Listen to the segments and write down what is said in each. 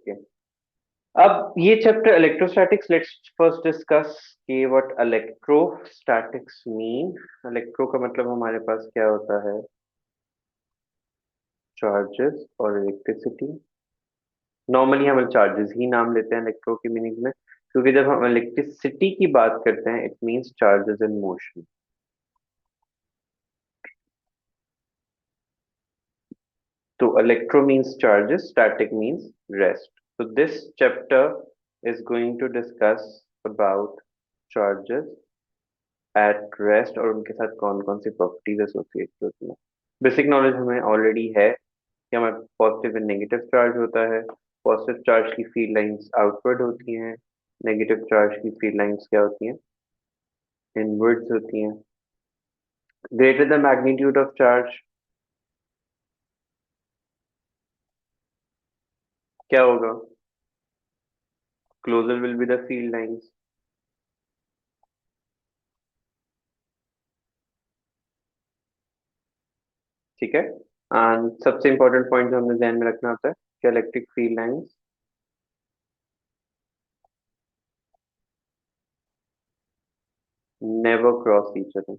Okay. अब ये chapter electrostatics, let's first discuss कि व्हाट इलेक्ट्रोस्टैटिक्स मीन। इलेक्ट्रो का मतलब हमारे पास क्या होता है? चार्जेस और इलेक्ट्रिसिटी। नॉर्मली हम चार्जेस ही नाम लेते हैं इलेक्ट्रो की मीनिंग में, क्योंकि जब हम इलेक्ट्रिसिटी की बात करते हैं it means charges in motion. तो electro means charges, static means rest. So this chapter is going to discuss about charges at rest और उनके साथ कौन कौन सी प्रॉपर्टीज एसोसिएट होती हैं। बेसिक नॉलेज हमें ऑलरेडी है कि हमारे पॉजिटिव एंड नेगेटिव चार्ज होता है। पॉजिटिव चार्ज की फील्ड लाइंस आउटवर्ड होती हैं, नेगेटिव चार्ज की फील्ड लाइंस क्या होती हैं? इनवर्ड्स होती हैं। Greater the magnitude of charge क्या होगा? Closer will be the field lines. ठीक है। एंड सबसे इंपॉर्टेंट पॉइंट जो हमें ध्यान में रखना होता है कि electric field lines never cross each other,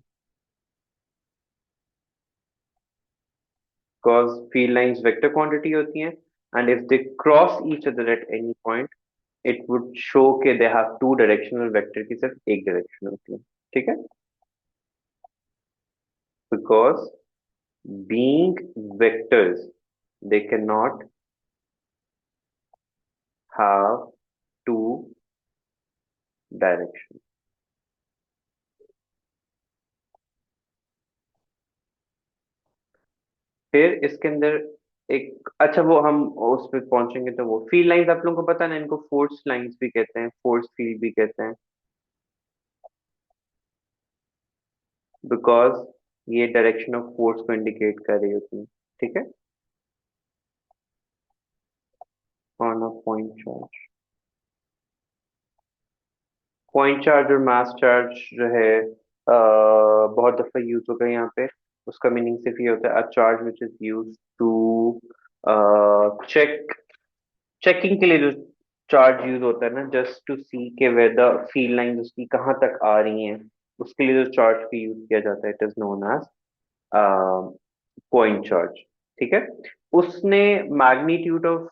because field lines vector quantity होती हैं and if they cross each other at any point it would show के they have two directional vector की सिर्फ एक डायरेक्शन होती है। ठीक है, because being vectors they can not have two direction. फिर इसके अंदर एक अच्छा, वो हम उस पे पहुंचेंगे तो वो फील्ड लाइंस आप लोगों को पता है ना, इनको फोर्स लाइंस भी कहते हैं, फोर्स फील्ड भी कहते हैं, बिकॉज ये डायरेक्शन ऑफ फोर्स को इंडिकेट कर रही होती है। ठीक है, on a point charge. Point charge और मास चार्ज जो है बहुत दफा यूज होगा यहाँ पे। उसका मीनिंग सिर्फ ये होता है a charge which is use to check, checking के लिए जो चार्ज यूज होता है ना, जस्ट टू सी के वेदर फील्ड लाइन उसकी कहाँ तक आ रही हैं, उसके लिए जो चार्ज का यूज किया जाता है it is known as point charge. ठीक है, उसने magnitude of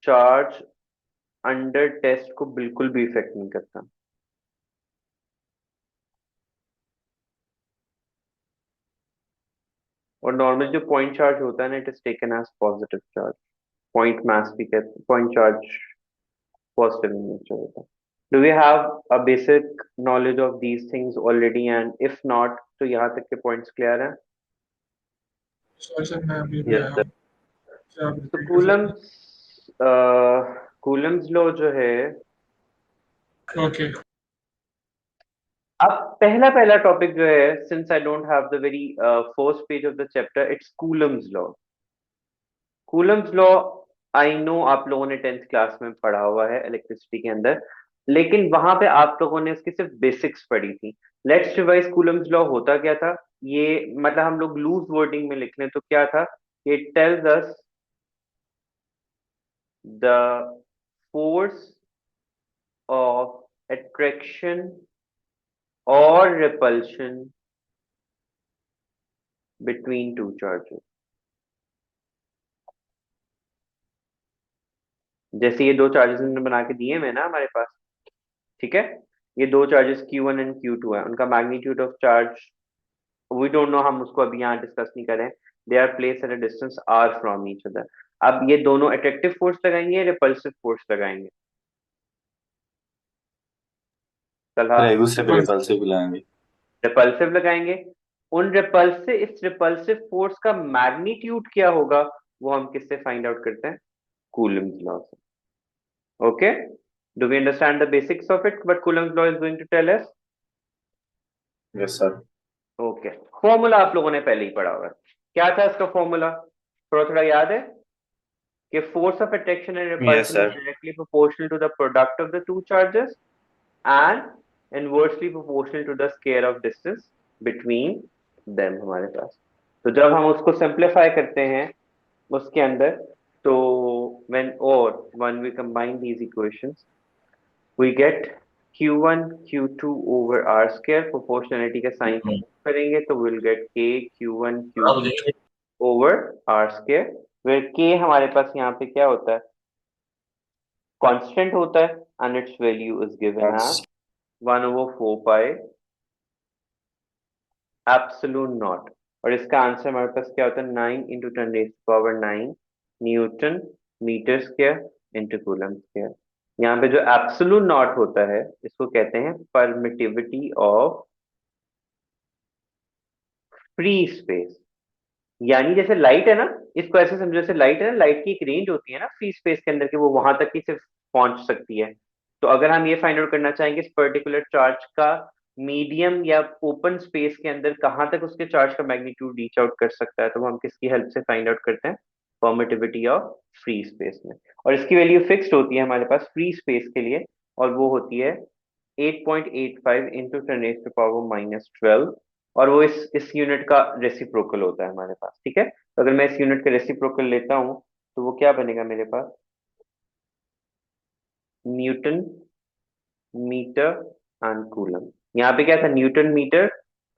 charge under test को बिल्कुल भी इफेक्ट नहीं करता। और नॉर्मल जो पॉइंट चार्ज होता है ना it is taken as positive charge. Point mass भी कहते हैं, पॉइंट चार्ज पॉजिटिव नेचर होता है। Do we have a basic knowledge of these things already, and if not तो यहाँ तक के पॉइंट्स क्लियर है? सर मैं अभी यस नया सर। हूँ। क्या आप तो रिपीट कर सकते कूलम्स, कूलम्स लॉ जो है, हैं? ओके। अब पहला पहला टॉपिक जो है, since I don't have the very first page of the chapter, it's Coulomb's law. Coulomb's law I know आप लोगों ने टेंथ क्लास में पढ़ा हुआ है इलेक्ट्रिसिटी के अंदर, लेकिन वहां पे आप लोगों ने उसकी सिर्फ बेसिक्स पढ़ी थी। लेट्स रिवाइज कूलम्स लॉ होता क्या था। ये मतलब हम लोग लूज वर्डिंग में लिख लें तो क्या था, it tells us the force of attraction or repulsion between two charges। जैसे ये दो चार्जेस ने बना के दिए मैं ना हमारे पास, ठीक है, ये दो चार्जेस Q1 एंड Q2 है, उनका magnitude of charge we don't know, हम उसको अभी यहाँ डिस्कस नहीं करें। They are place at a distance r from each other. अब ये दोनों अट्रैक्टिव फोर्स लगाएंगे, रिपल्सिव फोर्स लगाएंगे? फिर सलाह। एक दूसरे पे रिपल्सिव बुलाएंगे। रिपल्सिव लगाएंगे। उन रिपल्सिव, इस रिपल्सिव फोर्स का मैग्नीट्यूड क्या होगा वो हम किससे फाइंड आउट करते हैं? कूलम्स लॉ से। Okay, do we understand the basics of it what Coulomb's law is going to tell us? Yes sir. Okay, formula आप लोगों ने पहले ही पढ़ा हुआ है। क्या था इसका फॉर्मूला, थोड़ा थोड़ा याद है? कि force of attraction and yes repulsion is sir. Directly proportional to the product of the two charges and inversely proportional to the square of distance between them हमारे पास। तो जब हम उसको सिंप्लीफाई करते हैं उसके अंदर, तो when we combine these equations we get q1 q2 over r square, proportionality का साइन करेंगे तो we'll get k q1 q2 over r square, where k हमारे पास यहाँ पे क्या होता है, कांस्टेंट होता है, and its value is given as 1/4 pi absolute not. और इसका आंसर हमारे पास क्या होता है, 9 × 10⁻⁹ newton metre square into coulomb square. यहाँ पे जो एब्सोल्यूट नॉट होता है इसको कहते हैं परमिटिविटी ऑफ फ्री स्पेस। यानी जैसे लाइट है ना, इसको ऐसे समझो, जैसे लाइट है ना, लाइट की एक रेंज होती है ना फ्री स्पेस के अंदर की, वो वहां तक ही सिर्फ पहुंच सकती है। तो अगर हम ये फाइंड आउट करना चाहेंगे इस पर्टिकुलर चार्ज का मीडियम या ओपन स्पेस के अंदर कहाँ तक उसके चार्ज का मैग्नीट्यूड रीच आउट कर सकता है, तो वो हम किसकी हेल्प से फाइंड आउट करते हैं, परमिटिविटी ऑफ फ्री स्पेस में। और इसकी वैल्यू फिक्स्ड होती है हमारे पास फ्री स्पेस के लिए, और वो होती है 8.85 इंटू 10⁻⁻12, और वो इस यूनिट का रेसिप्रोकल होता है हमारे पास। ठीक है, तो अगर मैं इस यूनिट का रेसिप्रोकल लेता हूं तो वो क्या बनेगा मेरे पास, न्यूटन मीटर एंड कूलम। यहाँ पे क्या था, न्यूटन मीटर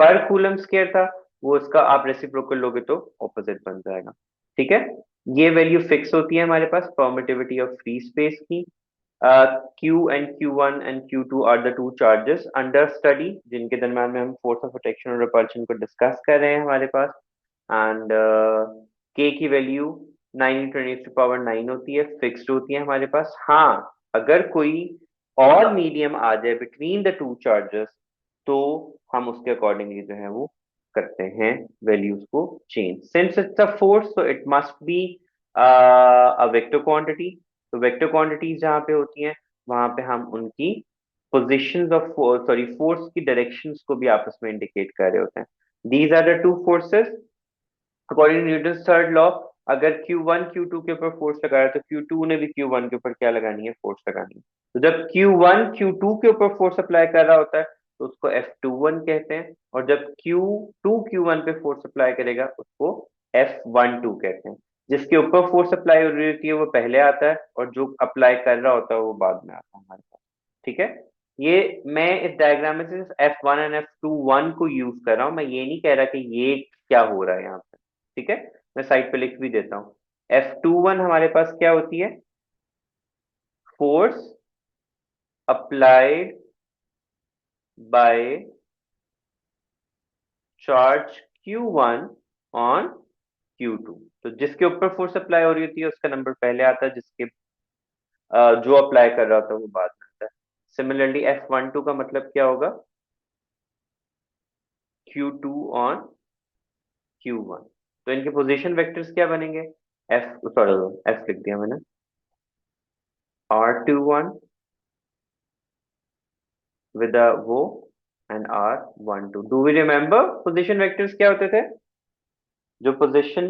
पर कूलम स्क्वायर था, वो इसका आप रेसिप्रोकल लोगे तो ऑपोजिट बन जाएगा। ठीक है, ये वैल्यू फिक्स होती है हमारे पास परमिटिविटी ऑफ फ्री स्पेस की। Q and Q1 and Q2 are the two charges under study जिनके दरम्यान में हम फोर्स ऑफ अट्रैक्शन और रिपल्शन को डिस्कस कर रहे हैं हमारे पास। एंड K की वैल्यू 9 × 10⁻⁹ होती है, फिक्स्ड होती है हमारे पास। हाँ, अगर कोई और मीडियम आ जाए बिटवीन द टू चार्जेस तो हम उसके अकॉर्डिंगली जो है वो करते हैं वैल्यूज को change. Since it's a force तो it must be a vector quantity. तो वेक्टर क्वांटिटीज जहाँ पे होती हैं वहां पे हम उनकी पोजिशन ऑफ फोर्स की डायरेक्शंस को भी आपस में इंडिकेट कर रहे होते हैं। These are the two forces according to Newton third law. अगर Q1 Q2 के ऊपर फोर्स लगा रहा है तो Q2 ने भी Q1 के ऊपर क्या लगानी है, फोर्स लगानी है। तो जब Q1 Q2 के ऊपर फोर्स अप्लाई कर रहा होता है तो उसको F21 कहते हैं, और जब Q2 Q1 पे फोर्स अप्लाई करेगा उसको F12 कहते हैं। जिसके ऊपर फोर्स अप्लाई हो रही होती है वो पहले आता है, और जो अप्लाई कर रहा होता है वो बाद में आता है हमारे पास। ठीक है, ये मैं इस डायग्राम में सिर्फ F1 और F21 को यूज कर रहा हूं, मैं ये नहीं कह रहा कि ये क्या हो रहा है यहाँ पे। ठीक है, मैं साइड पे लिख भी देता हूँ। F21 हमारे पास क्या होती है, force applied by charge Q1 on Q2। तो जिसके ऊपर फोर्स अप्लाई हो रही होती है उसका नंबर पहले आता है, जिसके जो अप्लाई कर रहा होता है वो बाद में आता है। सिमिलरली F12 का मतलब क्या होगा, Q2 ऑन Q1। तो इनके पोजीशन वेक्टर्स क्या बनेंगे, F लिख दिया मैंने, R21 with a वो and R12। Do we remember position vectors क्या होते थे, जो पोजीशन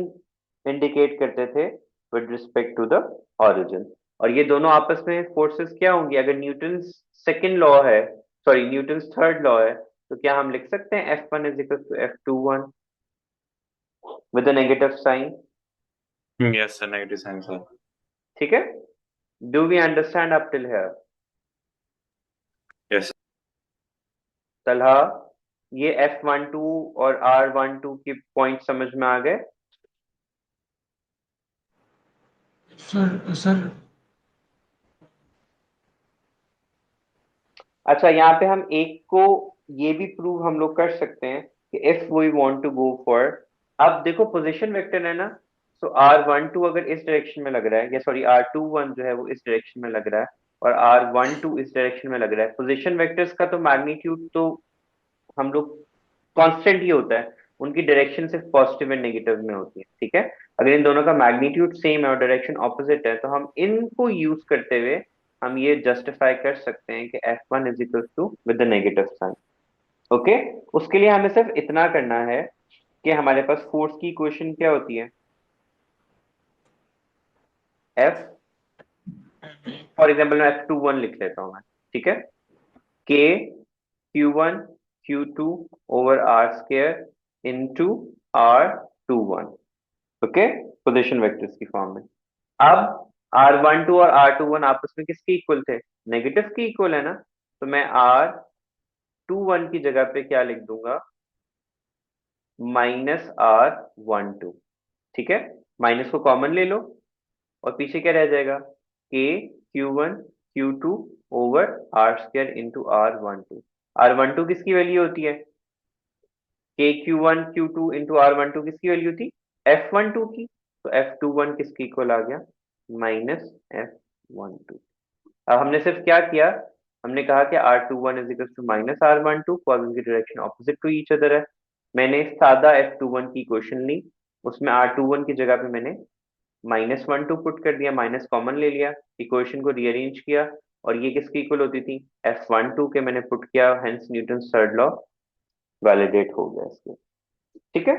इंडिकेट करते थे with respect to the origin. और ये दोनों आपस में फोर्सेस क्या होंगी, अगर न्यूटन सेकंड लॉ है, न्यूटन थर्ड लॉ है, तो क्या हम लिख सकते हैं F1 is equal to F21 with a negative sign. Yes, sir. Negative sign, sir. ठीक है, do we understand up till here. Yes. Talha, ये F12 और R12 के पॉइंट समझ में आ गए। सर अच्छा, यहाँ पे हम एक को ये भी प्रूव हम लोग कर सकते हैं कि if we want to go for, अब देखो पोजीशन वेक्टर है ना, तो R12 अगर इस डायरेक्शन में लग रहा है, या R21 जो है वो इस डायरेक्शन में लग रहा है, और R12 इस डायरेक्शन में लग रहा है, पोजीशन वेक्टर्स का तो मैग्नीट्यूड तो हम लोग कांस्टेंट ही होता है, उनकी डायरेक्शन सिर्फ पॉजिटिव एंड नेगेटिव में होती है। ठीक है, अगर इन दोनों का मैग्नीट्यूड सेम है और डायरेक्शन ऑपोजिट है तो हम इनको यूज करते हुए हम ये जस्टिफाई कर सकते हैं कि F1 is equal to with the negative sign. Okay, उसके लिए हमें सिर्फ इतना करना है कि हमारे पास फोर्स की इक्वेशन क्या होती है, F, फॉर एग्जाम्पल मैं F21 लिख लेता हूं मैं। ठीक है, K Q1 Q2 over R square into R21। Okay, position vectors की फॉर्म में। अब R12 और R21 आपस में किसके इक्वल थे? नेगेटिव के इक्वल है ना, तो मैं R21 की जगह पे क्या लिख दूंगा? -R12। ठीक है, माइनस को कॉमन ले लो और पीछे क्या रह जाएगा? K Q1 Q2 over R² into R12। R12 किसकी वैल्यू होती है? K Q1 Q2 into R12 किसकी वैल्यू थी? F12 की। तो F21 किसकी इक्वल आ गया? -F12। अब हमने सिर्फ क्या किया? हमने कहा कि R21 is equal to -R12, cause उनकी direction opposite to each other है। मैंने सादा F21 की इक्वेशन ली, उसमें R21 की जगह पे मैंने -12 पुट कर दिया, माइनस कॉमन ले लिया, इक्वेशन को रीअरेंज किया, और ये किसकी इक्वल होती थी? F12 के मैंने पुट किया, hence Newton third law validate हो गया इसके। ठीक है,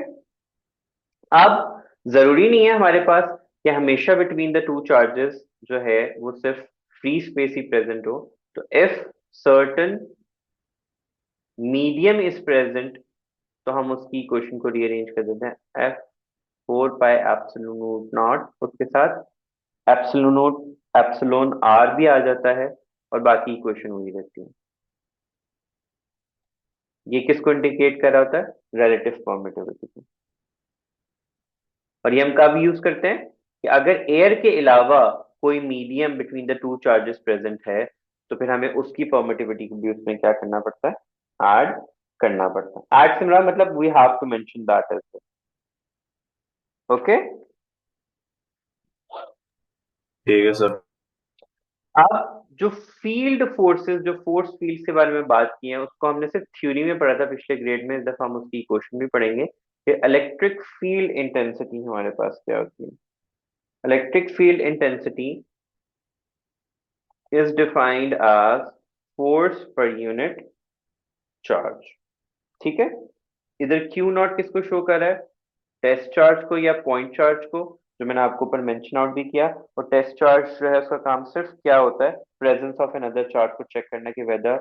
अब जरूरी नहीं है हमारे पास कि हमेशा बिटवीन द टू चार्जेस जो है वो सिर्फ फ्री स्पेस ही प्रेजेंट हो। तो if certain medium is present तो हम उसकी इक्वेशन को रीअरेंज कर देते हैं, F4π∈0 उसके साथ एप्सिलॉन आर भी आ जाता है, और बाकी इक्वेशन वही रहती है। ये किसको इंडिकेट कर रहा होता है? रिलेटिव परमिटिविटी को। और ये हम कब यूज करते हैं? कि अगर एयर के अलावा कोई medium between the two charges present है, तो फिर हमें उसकी परमिटिविटी को भी उसमें क्या करना पड़ता है? ऐड करना पड़ता है। ऐड से मेरा मतलब we have to mention that as well. Okay, ठीक है सर। अब जो फील्ड फोर्सेस, जो फोर्स फील्ड के बारे में बात की है, उसको हमने सिर्फ थ्योरी में पढ़ा था पिछले ग्रेड में। इस दफा हम उसकी इक्वेशन भी पढ़ेंगे कि इलेक्ट्रिक फील्ड इंटेंसिटी हमारे पास क्या होती है। Electric field intensity is defined as force per unit charge। ठीक है, इधर Q नॉट किसको शो कर रहा है? टेस्ट चार्ज को या पॉइंट चार्ज को, जो मैंने आपको ऊपर मेंशन आउट भी किया। और टेस्ट चार्ज जो है उसका काम सिर्फ क्या होता है? Presence of an other charge को चेक करना कि वेदर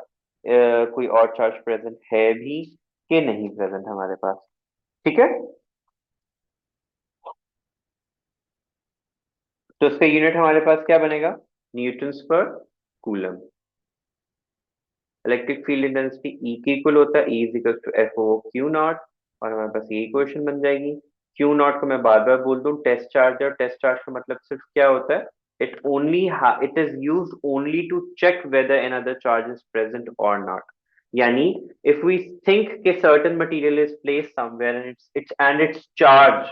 कोई और चार्ज प्रेजेंट है भी कि नहीं प्रेजेंट हमारे पास। ठीक है, तो इसका यूनिट हमारे पास क्या बनेगा? न्यूटन्स पर coulomb. Electric field intensity E के इक्वल होता है, E is equal to F O Q naught. और हमारे पास ये इक्वेशन बन जाएगी। क्यू नॉट को मैं बार बार बोल दूं, टेस्ट चार्ज है, और टेस्ट चार्ज का मतलब सिर्फ क्या होता है? It is used only to check whether an other charge is present और नॉट। यानी इफ वी थिंक के certain material is placed somewhere and it's charge,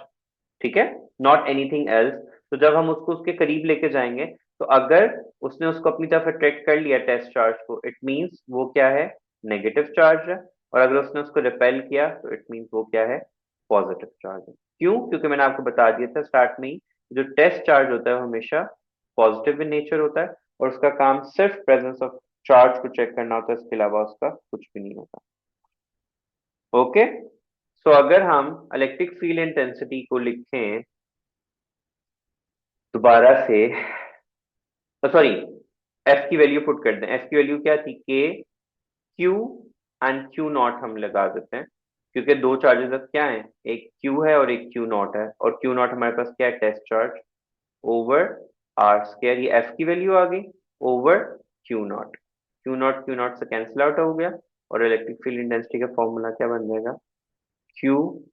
ठीक है, नॉट एनीथिंग एल्स, तो जब हम उसको उसके करीब लेके जाएंगे, तो अगर उसने उसको अपनी तरफ अट्रैक्ट कर लिया टेस्ट चार्ज को, इट मींस वो क्या है? नेगेटिव चार्ज है। और अगर उसने उसको रिपेल किया तो इट मींस वो क्या है? पॉजिटिव चार्ज है। क्यों? क्योंकि मैंने आपको बता दिया था स्टार्ट में ही, जो टेस्ट चार्ज होता है वो हमेशा पॉजिटिव इन नेचर होता है, और उसका काम सिर्फ प्रेजेंस ऑफ चार्ज को चेक करना होता है, इसके अलावा उसका कुछ भी नहीं होता। ओके, सो अगर हम इलेक्ट्रिक फील्ड इंटेंसिटी को लिखें दोबारा से, सॉरी, एफ की वैल्यू पुट कर दें। एफ की वैल्यू क्या थी? के क्यू एंड क्यू नॉट हम लगा देते हैं, क्योंकि दो चार्जेस अब क्या हैं? एक क्यू है और एक क्यू नॉट है, और क्यू नॉट हमारे पास क्या है? Test charge over R square. ये एफ की वैल्यू आ गई over Q naught. Q naught से कैंसिल आउट हो गया, और इलेक्ट्रिक फील्ड इंटेंसिटी का फॉर्मूला क्या बन जाएगा? Q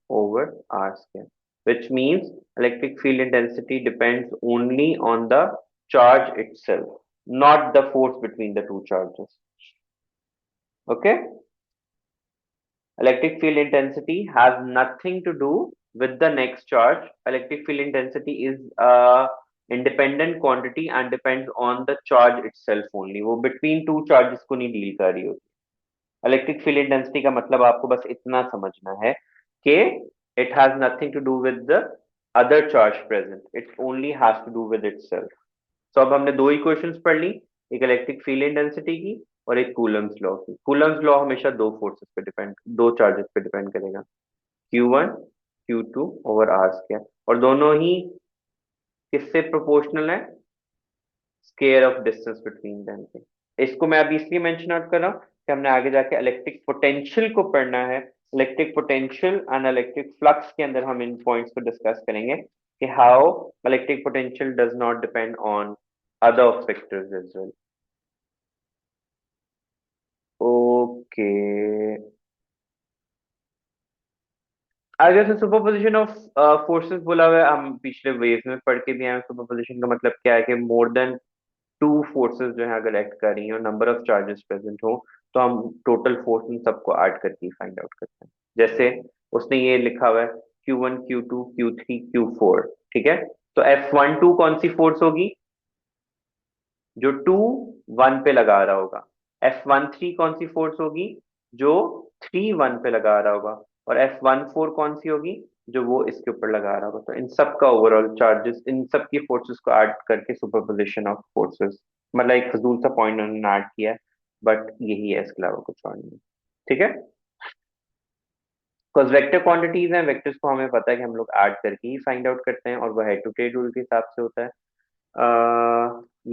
over R square, which means electric field intensity depends only on the charge itself, not the force between the two charges. Okay? Electric field intensity has nothing to do with the next charge. Electric field intensity is a independent quantity and depends on the charge itself only. वो between two charges को नहीं deal कर रही होती। Electric field intensity का मतलब आपको बस इतना समझना है कि it has nothing to do with the other charge present, it only has to do with itself. तो अब हमने दो इक्वेशंस पढ़ ली, एक इलेक्ट्रिक फील्ड इंटेंसिटी की और एक कूलम्स लॉ की। कूलम्स लॉ हमेशा दो फोर्सेस पे डिपेंड, दो चार्जेस पे डिपेंड करेगा, Q1 Q2 over R square, और दोनों ही किससे प्रोपोर्शनल है? Square of distance between them के। इसको मैं अभी इसलिए मेंशन आउट कर रहा हूँ कि हमने आगे जाके इलेक्ट्रिक पोटेंशियल को पढ़ना है। Electric potential and electric flux के अंदर हम इन पॉइंट्स को डिस्कस करेंगे कि how electric potential does not depend on other factors as well. Okay. आगे से सुपरपोजिशन ऑफ फोर्सेस बोला हुआ है, हम पिछले वेव में पढ़ के भी आए हैं। सुपरपोजिशन का मतलब क्या है कि मोर देन टू फोर्सेस जो है अगर एक्ट कर रही हैं और नंबर ऑफ चार्जेस प्रेजेंट हो, तो हम टोटल फोर्स इन सबको ऐड करके फाइंड आउट करते हैं। जैसे उसने ये लिखा हुआ है Q1 Q2 Q3 Q4, ठीक है। तो F12 कौन सी फोर्स होगी? जो 2 1 पे लगा रहा होगा। F13 कौन सी फोर्स होगी? जो 3 1 पे लगा रहा होगा। और F14 कौन सी होगी? जो वो इसके ऊपर लगा रहा होगा। तो इन सब का ओवरऑल चार्जेस, इन सब की फोर्सेस को ऐड करके सुपरपोजिशन ऑफ फोर्सेस, मतलब एक फजूल सा पॉइंट उन्होंने ऐड किया है, बट यही है, इसके अलावा कुछ और नहीं। ठीक है, बिकॉज वेक्टर क्वांटिटीज हैं, वेक्टर्स को हमें पता है कि हम लोग ऐड करके ही फाइंड आउट करते हैं, और वह हेड टू टेल रूल के हिसाब से होता है।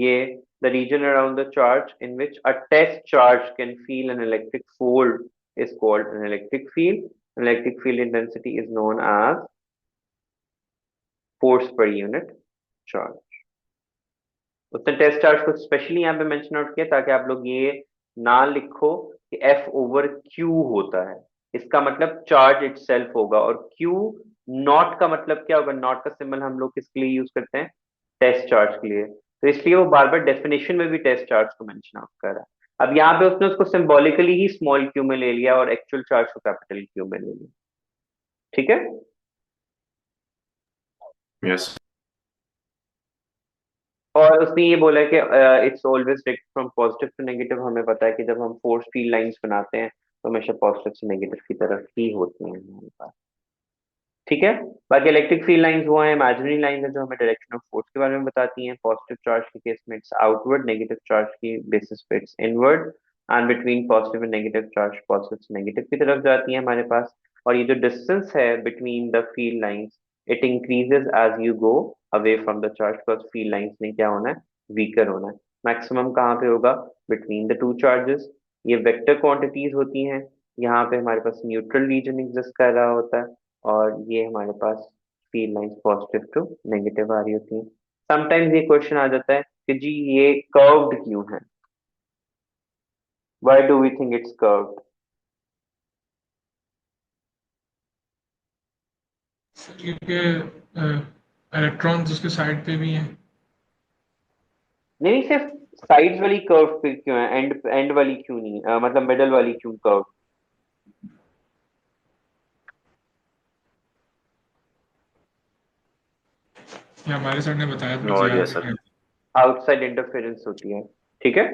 ये the region around the charge in which a test charge can feel an electric field is called an electric field. An electric field intensity is known as force per unit charge. उसने test charge को specially यहाँ पे mention out किया ताकि आप लोग ये ना लिखो कि F ओवर Q होता है। इसका मतलब चार्ज इटसेल्फ होगा, और Q नॉट का मतलब क्या होगा? नॉट का सिंबल हम लोग किसके लिए यूज करते हैं? टेस्ट चार्ज के लिए। तो इसलिए वो बार बार डेफिनेशन में भी टेस्ट चार्ज को मेंशन आउट कर रहा है। अब यहाँ पे उसने उसको सिंबॉलिकली ही स्मॉल क्यू में ले लिया और एक्चुअल चार्ज को कैपिटल क्यू में ले लिया। ठीक है, Yes. और उसने ये बोला कि it's always direct from positive to negative. हमें पता है कि जब हम फोर्स फील्ड लाइंस बनाते हैं तो हमेशा पॉजिटिव से नेगेटिव की तरफ ही होती हैं हमारे पास। ठीक है, बाकी इलेक्ट्रिक फील्ड लाइंस वो हैं, इमेजिनरी लाइंस है जो हमें डायरेक्शन ऑफ फोर्स के बारे में बताती हैं। पॉजिटिव चार्ज के केस में इट्स आउटवर्ड, नेगेटिव चार्ज की बेसिस पे it's inward, and between positive and negative charge positive से नेगेटिव की तरफ जाती है हमारे पास। और ये जो डिस्टेंस है between the field lines, it increases as you go away from the charge, because field lines ने क्या होना है? वीकर होना है। मैक्सिमम कहाँ पे होगा? Between the two charges. ये वेक्टर क्वांटिटीज होती हैं। यहाँ पे हमारे पास न्यूट्रल रीजन एग्जिस्ट कर रहा होता है, और ये हमारे पास field lines positive to negative आ रही होती हैं। समटाइम्स ये क्वेश्चन आ जाता है कि जी ये कर्व्ड क्यों है? Why do we think it's curved? क्योंकि इलेक्ट्रॉन्स उसके साइड पे भी हैं। नहीं, सिर्फ साइड्स वाली कर्व पे क्यों है, एंड एंड वाली क्यों नहीं? मतलब मिडल वाली क्यों कर्व? ये हमारे सर ने बताया था, No मुझे idea, याद sir. नहीं है। आउटसाइड इंटरफेरेंस होती है। ठीक है,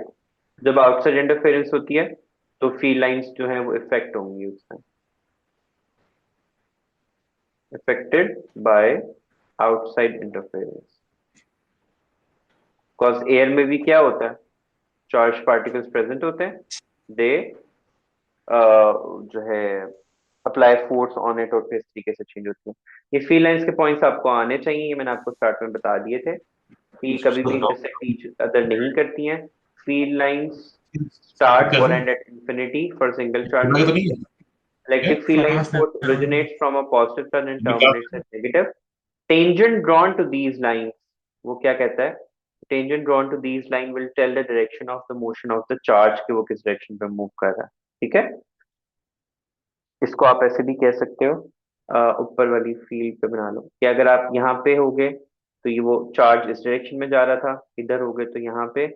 जब आउटसाइड इंटरफेरेंस होती है तो फील्ड लाइंस जो है वो इफेक्ट होंगी उसमें, affected by outside interference। cause air में भी क्या होता है? चार्ज पार्टिकल्स प्रेजेंट होते हैं, दे जो है अप्लाई फोर्स ऑन इट, और फिर इस तरीके से चेंज होती है। ये फील्ड लाइंस के पॉइंट्स आपको आने चाहिए, ये मैंने आपको स्टार्ट में बता दिए थे कि ये कभी भी No. इंटरसेक्ट ईच अदर नहीं करती हैं। फील्ड लाइंस स्टार्ट और and at infinity for single सुना तो चार्जेस। नहीं है? Electric field lines फ्रांस ने force originates from a positive charge and ये क्या? terminates at negative. Tangent drawn to these lines, वो क्या कहता है? Tangent drawn to these line will tell the direction of the motion of the charge कि वो किस डायरेक्शन पे मूव कर रहा है। ठीक है, इसको आप ऐसे भी कह सकते हो, ऊपर वाली फील्ड पे बना लो कि अगर आप यहाँ पे होगे तो ये वो चार्ज इस डायरेक्शन में जा रहा था, इधर हो गए तो यहाँ पे,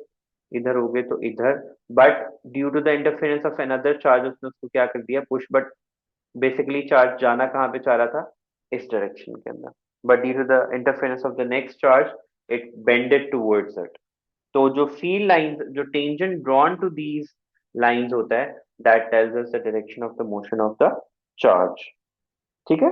इधर हो गए तो इधर, but due to the interference of another charge उसने उसको क्या कर दिया? पुश। बट बेसिकली चार्ज जाना कहाँ पे चाह रहा था? इस डायरेक्शन के अंदर, but due to the interference of the next charge it bended towards it. तो जो फील्ड लाइंस, जो tangent drawn to these lines होता है, that tells us the direction of the motion of the charge. ठीक है,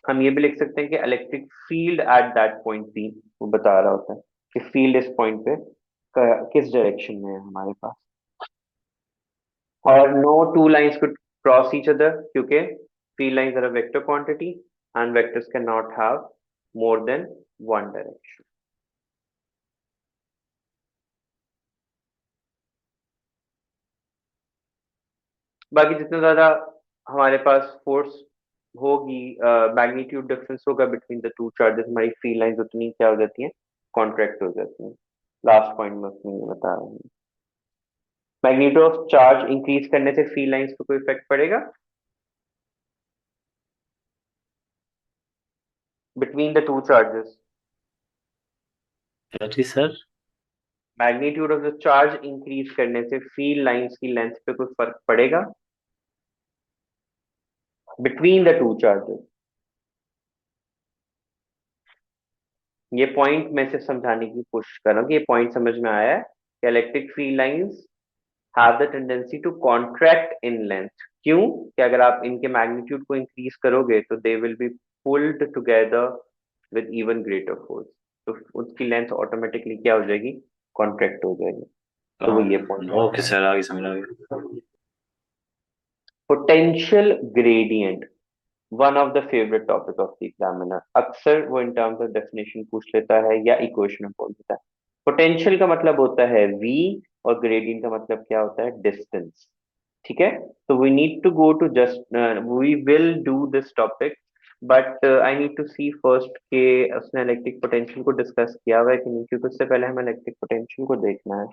हम ये भी लिख सकते हैं कि electric field at that point B वो बता रहा होता है कि फील्ड इस पॉइंट पे किस डायरेक्शन में है हमारे पास। और no two lines could cross each other क्योंकि field lines are a vector quantity and vectors cannot have more than one direction। बाकी जितना ज्यादा हमारे पास फोर्स होगी, मैग्नीट्यूड डिफरेंस होगा बिटवीन द टू चार्जेस, हमारी फील्ड लाइंस उतनी क्या हो जाती हैं, कॉन्ट्रैक्ट हो जाती हैं। लास्ट पॉइंट में उसमें ये बता रहा हूँ। मैग्नीट्यूड ऑफ चार्ज इंक्रीज करने से फील्ड लाइंस पे कोई इफेक्ट पड़ेगा बिटवीन द टू चार्जेस? जी sir. Magnitude of the charge increase करने से फील्ड लाइंस की लेंथ पे कोई फर्क पड़ेगा बिटवीन द टू चार्जेस? ये पॉइंट मैं सिर्फ समझाने की कोशिश कर रहा हूँ कि ये पॉइंट समझ में आया है कि electric field lines have the tendency to contract in length. क्यों? कि अगर आप इनके मैग्नीट्यूड को इंक्रीज करोगे तो they will be pulled together with even greater force, तो उसकी लेंथ ऑटोमेटिकली क्या हो जाएगी, कॉन्ट्रैक्ट हो जाएगी। तो वो ये पॉइंट है। ओके सर, आगे समझ आ गया। Potential gradient, one of the favourite topic of the examiner. अक्सर वो इन टर्म्स ऑफ डेफिनेशन पूछ लेता है या इक्वेशन में बोल देता है। पोटेंशियल का मतलब होता है v, और ग्रेडियंट का मतलब क्या होता है, डिस्टेंस। ठीक है, तो we need to go to just, we will do this topic, but I need to see first के उसने इलेक्ट्रिक पोटेंशियल को डिस्कस किया हुआ है कि नहीं, क्योंकि उससे पहले हमें इलेक्ट्रिक पोटेंशियल को देखना है।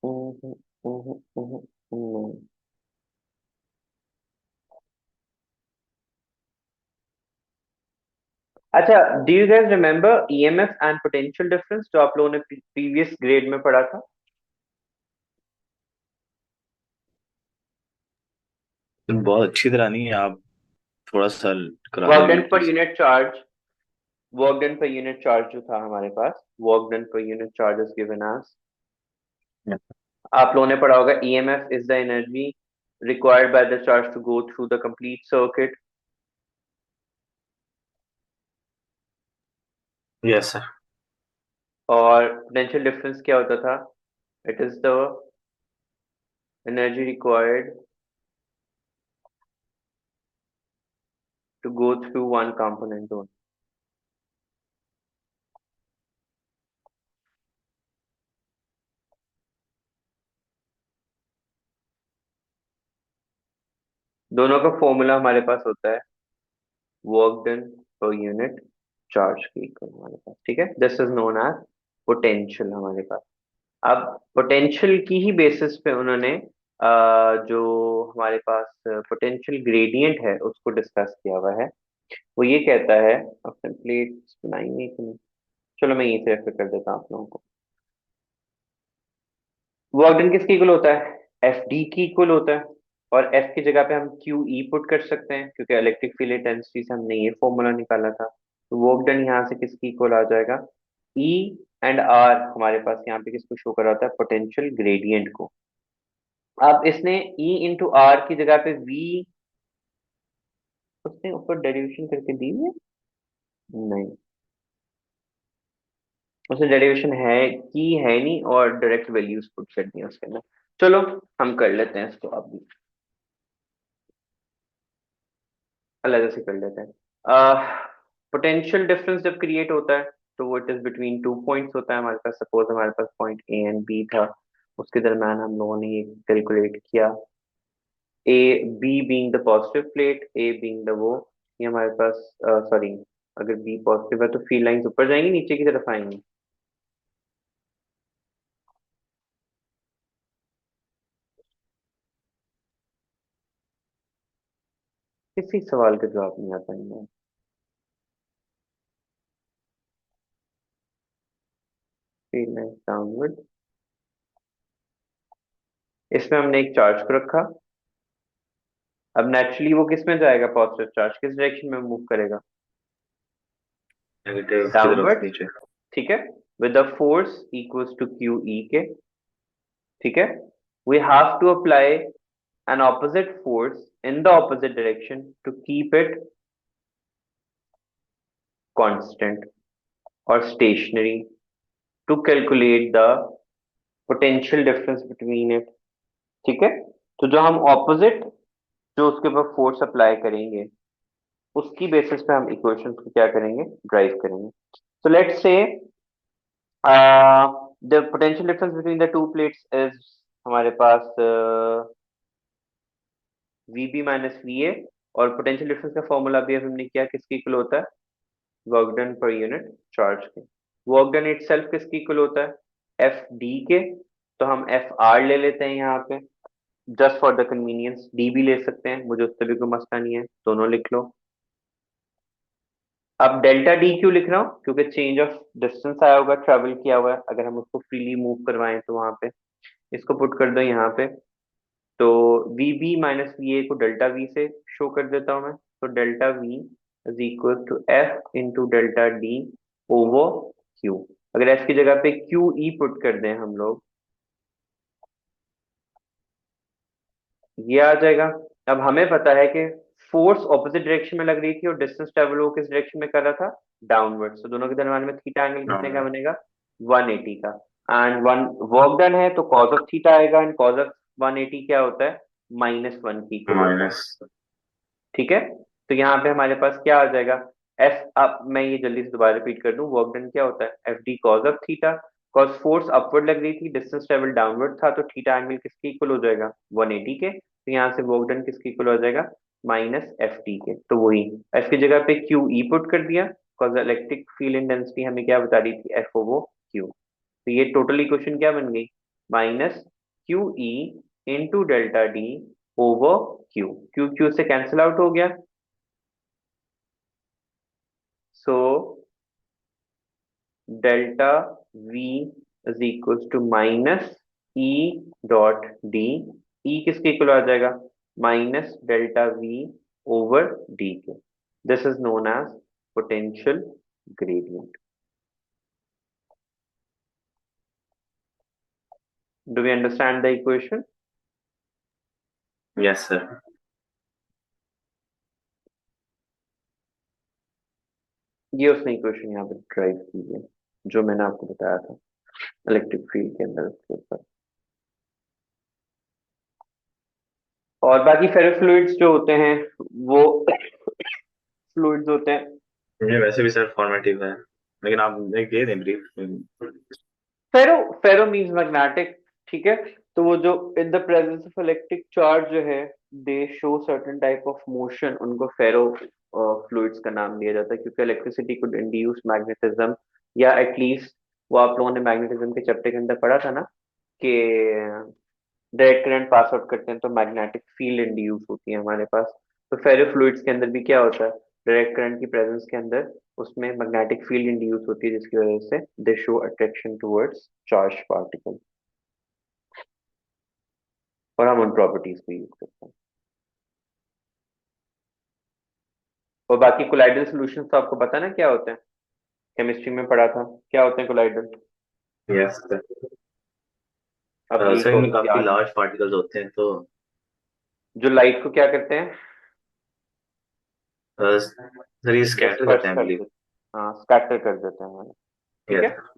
हम्म, हम्म, हम्म, हम्म। अच्छा, do you guys remember EMF and potential difference जो आप लोगों ने प्रीवियस ग्रेड में पढ़ा था? बहुत अच्छी तरह नहीं है, आप थोड़ा सा करा वर्क दीजिए done per please. Unit charge, work done पर यूनिट चार्ज जो था हमारे पास, वर्क डन पर unit charge is given as, आप लोगों ने पढ़ा होगा EMF is the energy required by the charge to go through the complete circuit. Yes sir. और पोटेंशियल डिफरेंस क्या होता था, it is the energy required to go through one component only. दोनों का फॉर्मूला हमारे पास होता है वर्क डन पर यूनिट चार्ज के इक्वल हमारे पास। ठीक है, this is known as potential हमारे पास। अब पोटेंशियल की ही बेसिस पे उन्होंने जो हमारे पास पोटेंशियल ग्रेडियंट है उसको डिस्कस किया हुआ है। वो ये कहता है, अब टेम्पलेट्स बनाएंगे कि नहीं, चलो मैं यहीं से रेफर कर देता हूँ आप लोगों को। वर्क डन किसके इक्वल होता है, एफ डी की इक्वल होता है, और एफ की जगह पे हम क्यू ई पुट कर सकते हैं क्योंकि इलेक्ट्रिक फील्ड इंटेंसिटी से हमने ये फॉर्मूला निकाला था। तो वर्क डन यहाँ से किसकी इक्वल आ जाएगा, ई एंड आर हमारे पास यहाँ पे किसको शो करा होता है, पोटेंशियल ग्रेडियंट को। अब इसने E इंटू आर की जगह पे V, उसने ऊपर डेरिवेशन करके दी है, नहीं उसने डेरिवेशन है की है नहीं, और डायरेक्ट वैल्यूज पुट कर दी है उसके अंदर। चलो हम कर लेते हैं इसको, आप भी अलग से कर लेते हैं। पोटेंशियल डिफरेंस जब क्रिएट होता है तो वो it is between two points होता है हमारे पास। सपोज हमारे पास पॉइंट ए एंड बी था, उसके दरम्यान हम लोगों ने ये कैलकुलेट किया, A B being the positive plate, A being the वो, ये हमारे पास, सॉरी, अगर बी पॉजिटिव है तो फील्ड लाइंस ऊपर जाएंगी नीचे की तरफ आएंगी? किसी सवाल का जवाब नहीं आता है। फील्ड लाइंस डाउनवर्ड, इसमें हमने एक चार्ज को रखा। अब नेचुरली वो किस में जाएगा, पॉजिटिव चार्ज किस डायरेक्शन में मूव करेगा, नेगेटिव की तरफ डाउनवर्ड। नीचे। ठीक है, with the force equals to q E के। ठीक है, we have to apply an opposite force in the opposite direction to keep it constant और stationary, to calculate the potential difference between it. ठीक है, तो जो हम ऑपोजिट, जो उसके ऊपर फोर्स अप्लाई करेंगे उसकी बेसिस पे हम इक्वेशन को क्या करेंगे, ड्राइव करेंगे। So let's say the potential difference between the to plates is हमारे पास VB माइनस VA, और पोटेंशियल डिफरेंस का फॉर्मूला भी हमने किया, किसके इक्वल होता है, वर्क डन पर यूनिट चार्ज के। वर्क डन इटसेल्फ किसके इक्वल होता है, FD के, तो हम FR ले लेते हैं यहाँ पे, just for the convenience. D भी ले सकते हैं, मुझे उससे भी कोई मसला नहीं है, दोनों लिख लो। अब डेल्टा D क्यों लिख रहा हूँ, क्योंकि चेंज ऑफ डिस्टेंस आया होगा, ट्रेवल किया हुआ है, अगर हम उसको फ्रीली मूव करवाएं तो वहां पे इसको पुट कर दो यहाँ पे। तो VB माइनस VA को डेल्टा V से शो कर देता हूं मैं, तो delta V is equal to F into delta D over Q। अगर F की जगह पे QE पुट कर दें हम लोग, ये आ जाएगा। अब हमें पता है कि फोर्स ऑपोजिट डायरेक्शन में लग रही थी और डिस्टेंस ट्रेवल वो किस डायरेक्शन में कर रहा था, डाउनवर्ड। तो दोनों के दरम्यान में थीटा एंगल कितने का बनेगा, 180 का। एंड वन वर्क डन है तो कॉज ऑफ थीटा आएगा, एंड कॉज ऑफ 180 क्या होता है, -1 की इक्वल होता है। माइनस। ठीक है, तो यहाँ पे हमारे पास क्या आ जाएगा, एफ, अब मैं ये जल्दी से दोबारा रिपीट कर दूं, वर्क डन क्या होता है, FD cause of theta, cause force upward लग रही थी, डिस्टेंस ट्रेवल डाउनवर्ड था, तो थीटा एंगल किसके इक्वल हो जाएगा, 180 के। तो यहाँ से वर्क डन किसके इक्वल हो जाएगा, -FT के। तो वही एफ की जगह पे QE पुट कर दिया, कॉज इलेक्ट्रिक फील्ड इंटेंसिटी हमें क्या बता रही थी, F ओवर Q। तो ये टोटल इक्वेशन क्या बन गई, -QE into delta D over Q। Q से कैंसिल आउट हो गया, so delta V is equals to minus E dot D। E किसके इक्वल आ जाएगा, minus delta V over D के। This is known as potential gradient. Do we understand the equation? Yes sir. ये उसने equation यहाँ पे drive की है जो मैंने आपको बताया था इलेक्ट्रिक फील्ड के अंदर उसके ऊपर। और बाकी फेरोफ्लुइड्स जो होते हैं वो फ्लूइड्स होते हैं। ये वैसे भी सर फॉर्मेटिव है, लेकिन आप एक दे दें ब्रीफ। फेरो फेरो मींस मैग्नेटिक, ठीक है। तो वो जो in the presence of electric charge जो है, दे show certain type of motion, उनको फेरो फ्लूइड्स का नाम दिया जाता है, क्योंकि इलेक्ट्रिसिटी कुड इंड्यूस मैग्नेटिज्म, या एटलीस्ट वो आप लोगों ने मैग्नेटिज्म के चैप्टर के अंदर पढ़ा था ना, कि डायरेक्ट करंट पास आउट करते हैं तो मैग्नेटिक फील्ड इंड्यूस होती है हमारे पास। तो फेरो फ्लूइड्स के अंदर भी क्या होता है, डायरेक्ट करंट की प्रेजेंस के अंदर उसमें मैग्नेटिक फील्ड इंड्यूस होती है, जिसकी वजह से दे show attraction towards charge particle, और हम उन प्रॉपर्टीज को यूज करते हैं। और बाकी कोलाइडल सॉल्यूशंस तो आपको पता है ना क्या होते हैं, केमिस्ट्री में पढ़ा था, क्या होते हैं कोलाइडल। Yes sir. अब यही सर इनमें टॉपिक काफी याद, लार्ज पार्टिकल्स होते हैं, तो जो लाइट को क्या करते हैं, सर ये स्कैटर डिस्पर्स करते हैं कर बिलीव। देते हैं, हाँ स्कैटर कर देते हैं हमारे, ठीक है। Yes.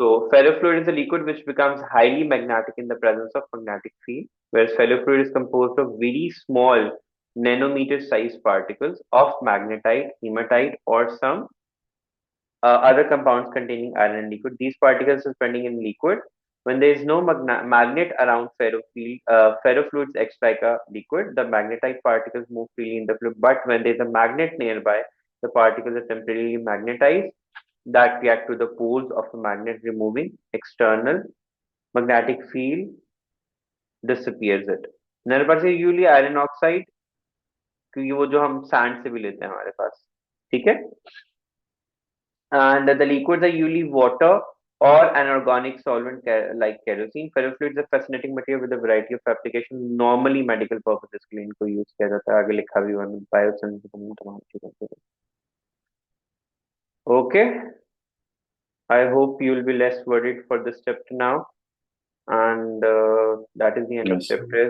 So ferrofluid is a liquid which becomes highly magnetic in the presence of magnetic field, whereas ferrofluid is composed of very small nanometer sized particles of magnetite, hematite, or some other compounds containing iron in liquid. These particles are present in liquid. When there is no magnet around ferrofluids acts like a liquid. The magnetite particles move freely in the fluid, but when there is a magnet nearby, the particles are temporarily magnetized that react to the poles of the magnet, removing external magnetic field, disappears it. मेरे पास usually iron oxide, क्योंकि वो जो हम sand से भी लेते हैं हमारे पास, ठीक है। And the liquids are usually water or an organic solvent like kerosene. Ferrofluids are fascinating material with a variety of applications. Normally medical purposes के लिए इनको यूज किया जाता है, आगे लिखा भी हुआ है बायोसेंसिटिव तमाम चीजों के लिए। Okay, I hope you will be less worried for this chapter now, and that is the end of yes. chapter.